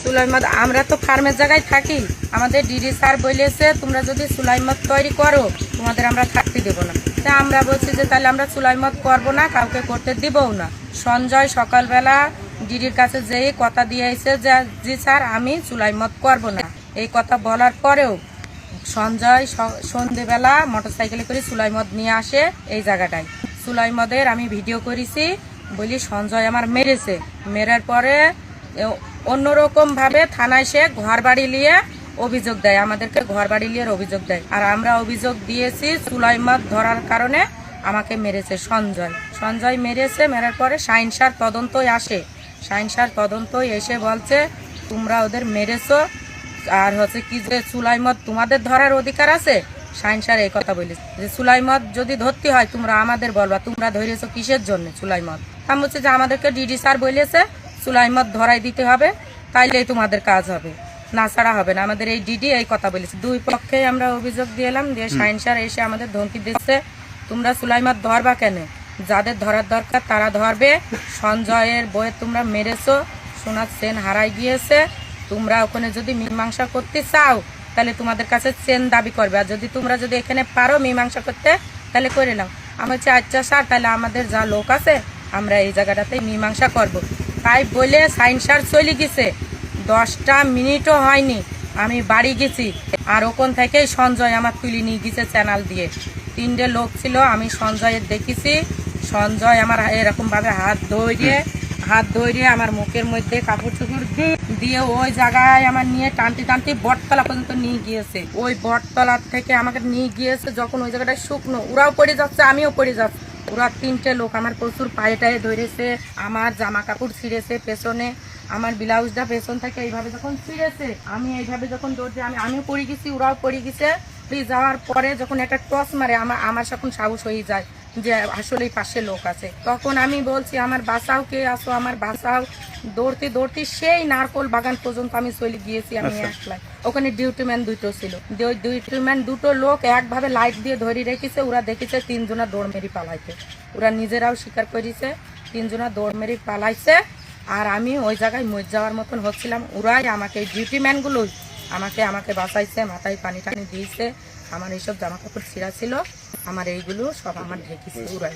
চুলাই মদ আমরা তো ফার্মের জায়গায় থাকি, আমাদের ডিডি স্যার বলেছে তোমরা যদি চুলাই মদ তৈরি করো তোমাদের আমরা থাকতে দেবো না। তা আমরা বলছি যে তাহলে আমরা চুলাই মদ করবো না, কাউকে করতে দিবও না। সঞ্জয় সকালবেলা ডিডির কাছে যেয়ে কথা দিয়ে এসে যে জি স্যার আমি চুলাই মদ করবো না, এই কথা বলার পরেও সঞ্জয় সন্ধেবেলা মোটরসাইকেলে করে চুলাই মদ নিয়ে আসে এই জায়গাটায়। চুলাই মদের আমি ভিডিও করেছি বলি সঞ্জয় আমার মেরেছে, মেরার পরে অন্যরকম ভাবে থানায় সে ঘর বাড়ি নিয়ে অভিযোগ দেয়, আমাদেরকে ঘর বাড়ি নিয়ে অভিযোগ দেয়। আর আমরা অভিযোগ দিয়েছি চুলাই মদ ধরার কারণে আমাকে মেরেছে সঞ্জয় মেরেছে। মেরার পরে সাইন্সার তদন্তই আসে, সাইন্সার তদন্তই এসে বলছে তোমরা ওদের মেরেছো, আর হচ্ছে কি যে চুলাই মদ তোমাদের ধরার অধিকার আছে। সাইন্সার এই কথা বলেছে যে চুলাই মদ যদি ধরতে হয় তোমরা আমাদের বলবা, তোমরা ধরেছো কিসের জন্য চুলাই মদ। আমি বলছি যে আমাদেরকে ডিডি স্যার বলেছে চুলাই মদ ধরাই দিতে হবে, তাইলেই তোমাদের কাজ হবে, না ছাড়া হবে না। আমাদের এই ডিডি এই কথা বলেছে। দুই পক্ষে আমরা অভিযোগ দিলাম, দিয়ে সাইন্সার এসে আমাদের ধমকি দিচ্ছে তোমরা চুলাই মদ ধরবা কেন, যাদের ধরার দরকার তারা ধরবে। সঞ্জয়ের বইয়ে তোমরা মেরেছো, সোনার চেন হারাই গিয়েছে, তোমরা ওখানে যদি মীমাংসা করতে চাও তাহলে তোমাদের কাছে চেন দাবি করবে, আর তোমরা যদি এখানে পারো মীমাংসা করতে তাহলে করে নাও। আমি হচ্ছে আচ্ছা স্যার তাহলে আমাদের যা লোক আছে আমরা এই জায়গাটাতে মীমাংসা করব। তাই বলে সাইন্সার চলে গেছে, 10টা মিনিটও হয়নি আমি বাড়ি গেছি, আর ওখান থেকেই সঞ্জয় আমার তুলে নিয়ে গেছে চ্যানেল দিয়ে। 3টে লোক ছিল, আমি সঞ্জয়ের দেখেছি। সঞ্জয় আমার এরকমভাবে হাত ধরিয়ে আমার মুখের মধ্যে কাপড় চোপড় দিয়ে ওই জায়গায় আমার নিয়ে টানতে বটতলা পর্যন্ত নিয়ে গিয়েছে। ওই বটতলার থেকে আমাকে নিয়ে গিয়েছে যখন ওই জায়গাটা শুকনো, ওরাও পড়ে যাচ্ছে আমিও পড়ে যাচ্ছি। ওরা 3টে লোক আমার প্রচুর পায়ে টায়ে ধরেছে, আমার জামা কাপড় ছিঁড়েছে পেছনে, আমার ব্লাউজটা পেছন থেকে এইভাবে যখন ছিঁড়েছে আমি এইভাবে যখন দৌড়ে আমিও পড়ে গেছি, ওরাও পড়ে গেছে। যাওয়ার পরে যখন একটা টস মারে আমার তখন সাহস হয়ে যায় যে আসলেই পাশে লোক আছে। তখন আমি বলছি আমার বাঁচাও, কে আসো আমার বাঁচাও। দৌড়তে সেই নারকোল বাগান পর্যন্ত আমি চলে গিয়েছি আমি একলাই। ওখানে ডিউটিম্যান 2টো ছিল, ওই ডিউটিম্যান 2টো লোক একভাবে লাইট দিয়ে ধরে রেখেছে। ওরা দেখেছে 3 জনা দৌড় মেরে পালাইছে, ওরা নিজেরাও স্বীকার করেছে 3 জনা দৌড় মেরে পালাইছে। আর আমি ওই জায়গায় মরে যাওয়ার মতন হচ্ছিলাম। ওরাই আমাকে ডিউটিম্যানগুলোই আমাকে বাঁচাইছে, মাথায় পানি টানি দিয়েছে। আমার এইসব জামা কাপড় ছিঁড়া ছিল, আমার এইগুলো সব আমার ঢেকেছে ওরাই।